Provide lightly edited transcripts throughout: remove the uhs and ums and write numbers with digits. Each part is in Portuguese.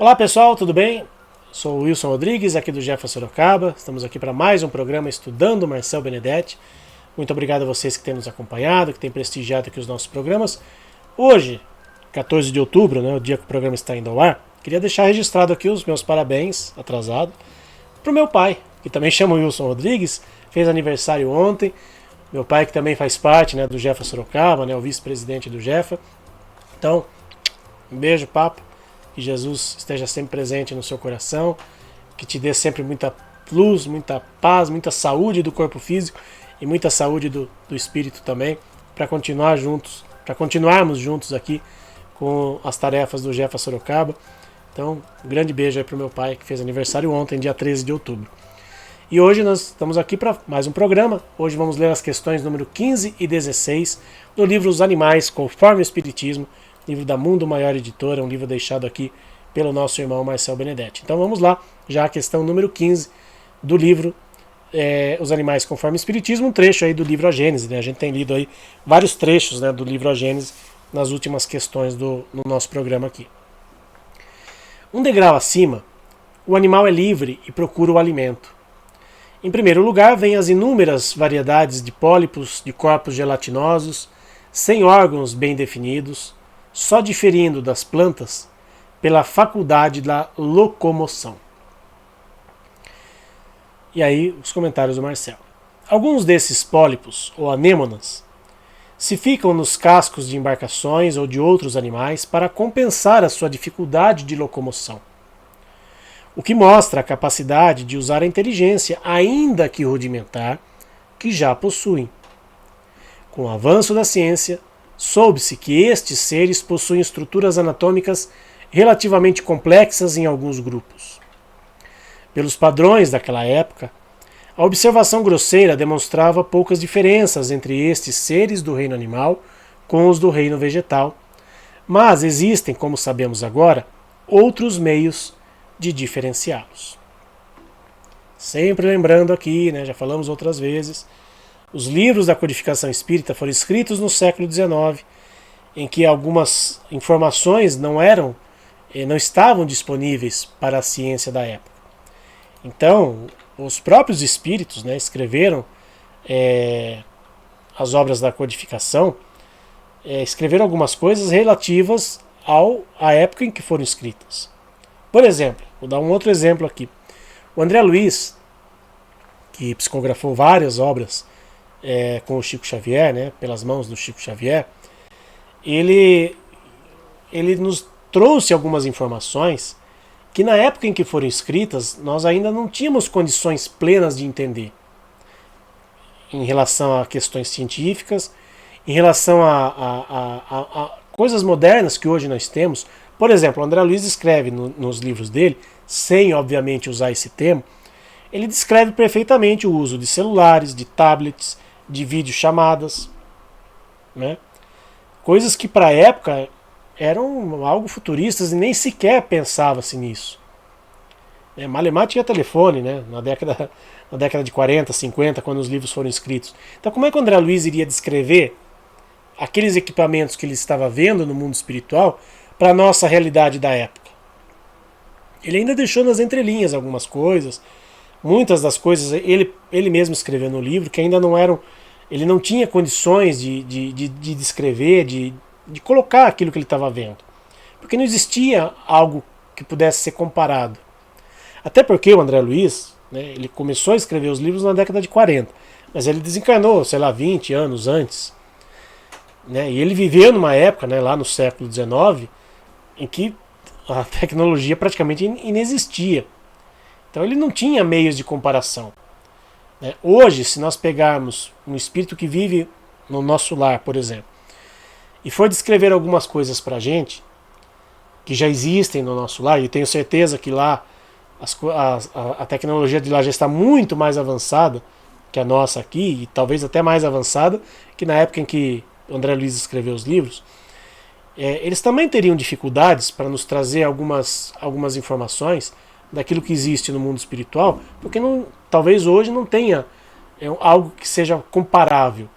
Olá pessoal, tudo bem? Sou o Wilson Rodrigues, aqui do Jefa Sorocaba. Estamos aqui para mais um programa Estudando Marcel Benedetti. Muito obrigado a vocês que têm nos acompanhado, que têm prestigiado aqui os nossos programas. Hoje, 14 de outubro, o dia que o programa está indo ao ar, queria deixar registrado aqui os meus parabéns, atrasado, para o meu pai, que também chama Wilson Rodrigues, fez aniversário ontem. Meu pai que também faz parte do Jefa Sorocaba, o vice-presidente do Jefa. Então, um beijo, papo. Que Jesus esteja sempre presente no seu coração, que te dê sempre muita luz, muita paz, muita saúde do corpo físico e muita saúde do espírito também, para continuarmos juntos aqui com as tarefas do Jefa Sorocaba. Então, um grande beijo aí pro meu pai, que fez aniversário ontem, dia 13 de outubro. E hoje nós estamos aqui para mais um programa. Hoje vamos ler as questões número 15 e 16 do livro Os Animais Conforme o Espiritismo, livro da Mundo Maior Editora, um livro deixado aqui pelo nosso irmão Marcel Benedetti. Então vamos lá, já a questão número 15 do livro Os Animais Conforme o Espiritismo, um trecho aí do livro A Gênese. A gente tem lido aí vários trechos do livro A Gênese nas últimas questões no nosso programa aqui. Um degrau acima, o animal é livre e procura o alimento. Em primeiro lugar, vêm as inúmeras variedades de pólipos, de corpos gelatinosos, sem órgãos bem definidos, só diferindo das plantas pela faculdade da locomoção. E aí os comentários do Marcel. Alguns desses pólipos, ou anêmonas, se ficam nos cascos de embarcações ou de outros animais para compensar a sua dificuldade de locomoção, o que mostra a capacidade de usar a inteligência, ainda que rudimentar, que já possuem. Com o avanço da ciência, soube-se que estes seres possuem estruturas anatômicas relativamente complexas em alguns grupos. Pelos padrões daquela época, a observação grosseira demonstrava poucas diferenças entre estes seres do reino animal com os do reino vegetal, mas existem, como sabemos agora, outros meios de diferenciá-los. Sempre lembrando aqui, já falamos outras vezes, os livros da codificação espírita foram escritos no século XIX, em que algumas informações não estavam disponíveis para a ciência da época. Então, os próprios espíritos escreveram as obras da codificação, escreveram algumas coisas relativas à época em que foram escritas. Por exemplo, vou dar um outro exemplo aqui. O André Luiz, que psicografou várias obras com o Chico Xavier, pelas mãos do Chico Xavier, ele nos trouxe algumas informações que na época em que foram escritas nós ainda não tínhamos condições plenas de entender, em relação a questões científicas, em relação a coisas modernas que hoje nós temos. Por exemplo, o André Luiz escreve nos livros dele, sem obviamente usar esse termo, ele descreve perfeitamente o uso de celulares, de tablets, de videochamadas, coisas que para a época eram algo futuristas e nem sequer pensava-se nisso. Malemar tinha telefone, na década de 40, 50, quando os livros foram escritos. Então como é que o André Luiz iria descrever aqueles equipamentos que ele estava vendo no mundo espiritual para a nossa realidade da época? Ele ainda deixou nas entrelinhas algumas coisas. Muitas das coisas ele mesmo escreveu no livro que ainda não eram. Ele não tinha condições de descrever, de colocar aquilo que ele estava vendo. Porque não existia algo que pudesse ser comparado. Até porque o André Luiz, ele começou a escrever os livros na década de 40. Mas ele desencarnou, 20 anos antes. E ele viveu numa época, lá no século XIX, em que a tecnologia praticamente inexistia. Então ele não tinha meios de comparação. Hoje, se nós pegarmos um espírito que vive no nosso lar, por exemplo, e for descrever algumas coisas para a gente, que já existem no nosso lar, e tenho certeza que lá a tecnologia de lá já está muito mais avançada que a nossa aqui, e talvez até mais avançada que na época em que André Luiz escreveu os livros, eles também teriam dificuldades para nos trazer algumas informações daquilo que existe no mundo espiritual, porque talvez hoje não tenha algo que seja comparável.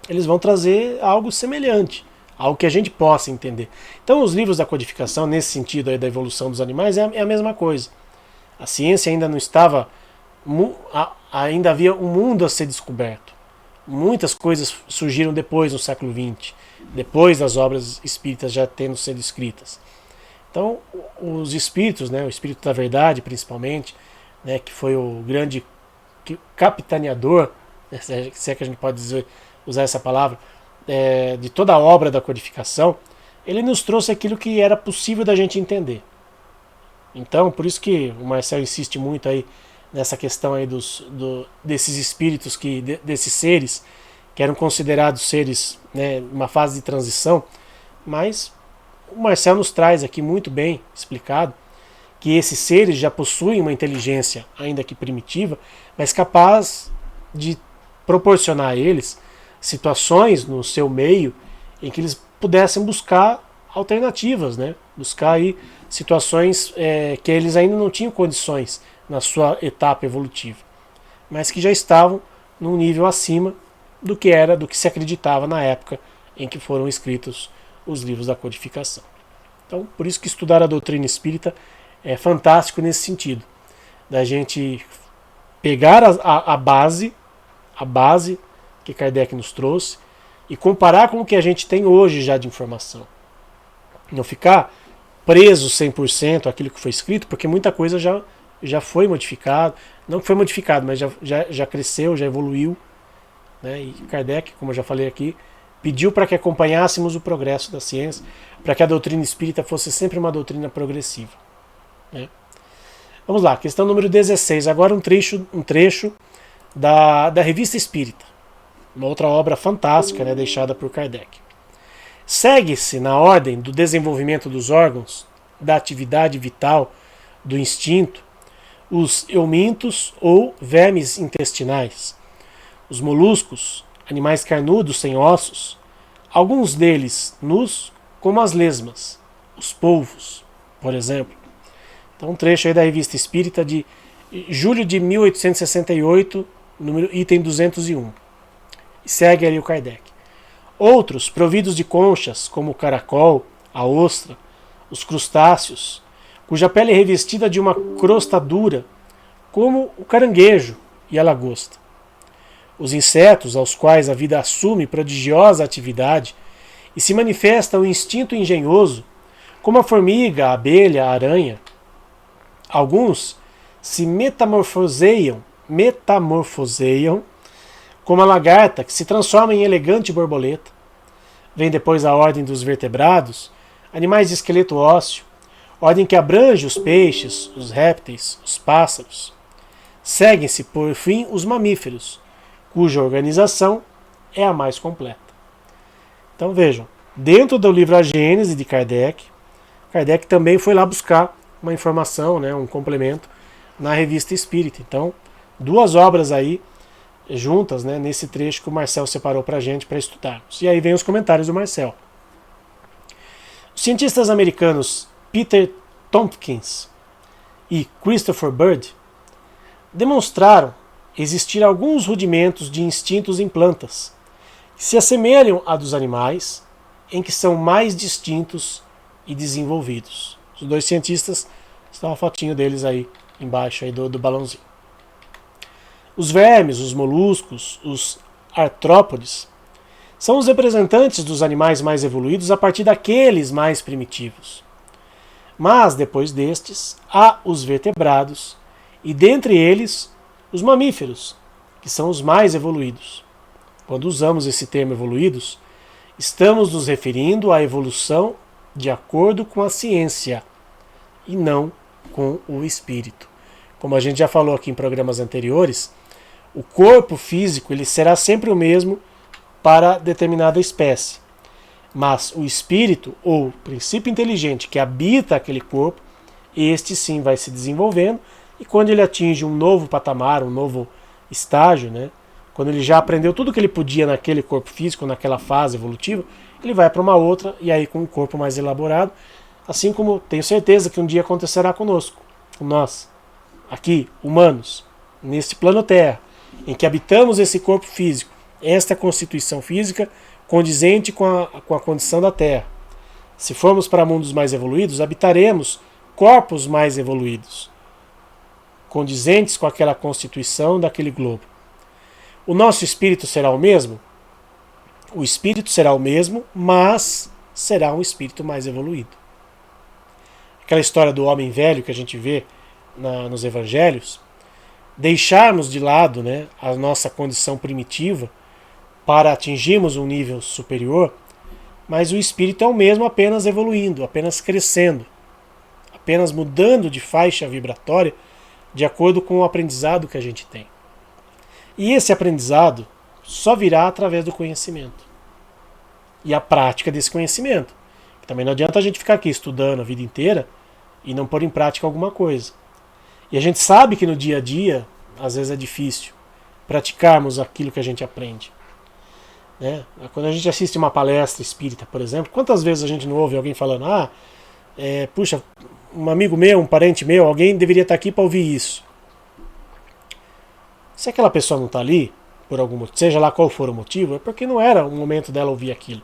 Eles vão trazer algo semelhante algo que a gente possa entender. Então os livros da codificação, nesse sentido aí da evolução dos animais, é a mesma coisa. A ciência ainda não estava, ainda havia um mundo a ser descoberto. Muitas coisas surgiram depois, no século XX, depois das obras espíritas já tendo sido escritas. Então os espíritos, né, o espírito da verdade principalmente, né, que foi o grande capitaneador, se é que a gente pode usar essa palavra, de toda a obra da codificação, ele nos trouxe aquilo que era possível da gente entender. Então, por isso que o Marcel insiste muito aí nessa questão aí desses espíritos, desses seres, que eram considerados seres, né, uma fase de transição, mas o Marcel nos traz aqui muito bem explicado que esses seres já possuem uma inteligência, ainda que primitiva, mas capaz de proporcionar a eles situações no seu meio em que eles pudessem buscar alternativas, né? Buscar aí situações que eles ainda não tinham condições na sua etapa evolutiva, mas que já estavam num nível acima do que se acreditava na época em que foram escritos os livros da codificação. Então, por isso que estudar a doutrina espírita é fantástico nesse sentido, da gente pegar a base que Kardec nos trouxe e comparar com o que a gente tem hoje já de informação. Não ficar preso 100% àquilo que foi escrito, porque muita coisa já foi modificada, não que foi modificado, mas já cresceu, já evoluiu, né? E Kardec, como eu já falei aqui, pediu para que acompanhássemos o progresso da ciência, para que a doutrina espírita fosse sempre uma doutrina progressiva, né? Vamos lá, questão número 16, agora um trecho da Revista Espírita, uma outra obra fantástica, né, deixada por Kardec. Segue-se na ordem do desenvolvimento dos órgãos, da atividade vital, do instinto, os eumintos ou vermes intestinais, os moluscos, animais carnudos sem ossos, alguns deles nus, como as lesmas, os polvos, por exemplo. Então, um trecho aí da Revista Espírita de julho de 1868, item 201. E segue ali o Kardec. Outros, providos de conchas, como o caracol, a ostra, os crustáceos, cuja pele é revestida de uma crosta dura, como o caranguejo e a lagosta. Os insetos, aos quais a vida assume prodigiosa atividade e se manifesta o instinto engenhoso, como a formiga, a abelha, a aranha. Alguns se metamorfoseiam, como a lagarta, que se transforma em elegante borboleta. Vem depois a ordem dos vertebrados, animais de esqueleto ósseo, ordem que abrange os peixes, os répteis, os pássaros. Seguem-se, por fim, os mamíferos, cuja organização é a mais completa. Então vejam, dentro do livro A Gênese de Kardec, Kardec também foi lá buscar uma informação, né, um complemento na Revista Espírita. Então, duas obras aí juntas, né, nesse trecho que o Marcel separou para a gente para estudarmos. E aí vem os comentários do Marcel. Os cientistas americanos Peter Tompkins e Christopher Bird demonstraram existir alguns rudimentos de instintos em plantas que se assemelham a dos animais, em que são mais distintos e desenvolvidos. Os dois cientistas, está uma fotinho deles aí embaixo aí do balãozinho. Os vermes, os moluscos, os artrópodes são os representantes dos animais mais evoluídos a partir daqueles mais primitivos. Mas, depois destes, há os vertebrados e, dentre eles, os mamíferos, que são os mais evoluídos. Quando usamos esse termo evoluídos, estamos nos referindo à evolução de acordo com a ciência e não com o espírito. Como a gente já falou aqui em programas anteriores, o corpo físico ele será sempre o mesmo para determinada espécie, mas o espírito ou princípio inteligente que habita aquele corpo, este sim vai se desenvolvendo, e quando ele atinge um novo patamar, um novo estágio, né, quando ele já aprendeu tudo que ele podia naquele corpo físico, naquela fase evolutiva, ele vai para uma outra, e aí com um corpo mais elaborado, assim como tenho certeza que um dia acontecerá conosco, com nós, aqui, humanos, neste plano Terra, em que habitamos esse corpo físico, esta constituição física, condizente com a condição da Terra. Se formos para mundos mais evoluídos, habitaremos corpos mais evoluídos, condizentes com aquela constituição daquele globo. O nosso espírito será o mesmo? O espírito será o mesmo, mas será um espírito mais evoluído. Aquela história do homem velho que a gente vê nos evangelhos, deixarmos de lado, né, a nossa condição primitiva para atingirmos um nível superior, mas o espírito é o mesmo, apenas evoluindo, apenas crescendo, apenas mudando de faixa vibratória de acordo com o aprendizado que a gente tem. E esse aprendizado só virá através do conhecimento e a prática desse conhecimento. Também não adianta a gente ficar aqui estudando a vida inteira e não pôr em prática alguma coisa. E a gente sabe que no dia a dia, às vezes é difícil praticarmos aquilo que a gente aprende. Né? Quando a gente assiste uma palestra espírita, por exemplo, quantas vezes a gente não ouve alguém falando: puxa, um amigo meu, um parente meu, alguém deveria estar aqui para ouvir isso. Se aquela pessoa não está ali, por algum motivo, seja lá qual for o motivo, é porque não era o momento dela ouvir aquilo.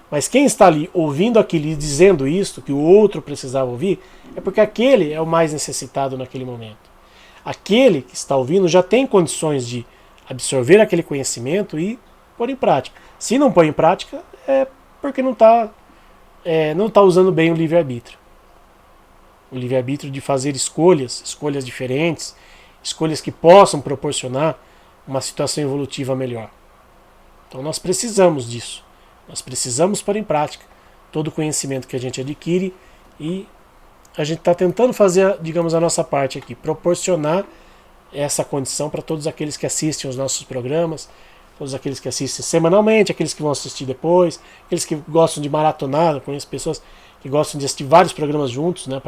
Mas quem está ali ouvindo aquilo e dizendo isto, que o outro precisava ouvir, é porque aquele é o mais necessitado naquele momento. Aquele que está ouvindo já tem condições de absorver aquele conhecimento e pôr em prática. Se não põe em prática, é porque não está usando bem o livre-arbítrio. O livre-arbítrio de fazer escolhas diferentes, escolhas que possam proporcionar uma situação evolutiva melhor. Então nós precisamos disso. Nós precisamos pôr em prática todo o conhecimento que a gente adquire e a gente está tentando fazer, digamos, a nossa parte aqui, proporcionar essa condição para todos aqueles que assistem os nossos programas, todos aqueles que assistem semanalmente, aqueles que vão assistir depois, aqueles que gostam de maratonar. Eu conheço pessoas que gostam de assistir vários programas juntos, né,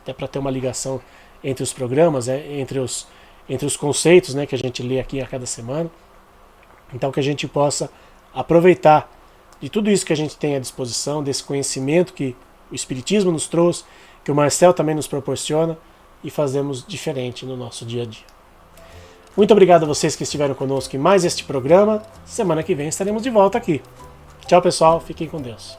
até para ter uma ligação entre os programas, entre os conceitos, né, que a gente lê aqui a cada semana. Então que a gente possa aproveitar de tudo isso que a gente tem à disposição, desse conhecimento que o Espiritismo nos trouxe, que o Marcel também nos proporciona, e fazemos diferente no nosso dia a dia. Muito obrigado a vocês que estiveram conosco em mais este programa. Semana que vem estaremos de volta aqui. Tchau, pessoal. Fiquem com Deus.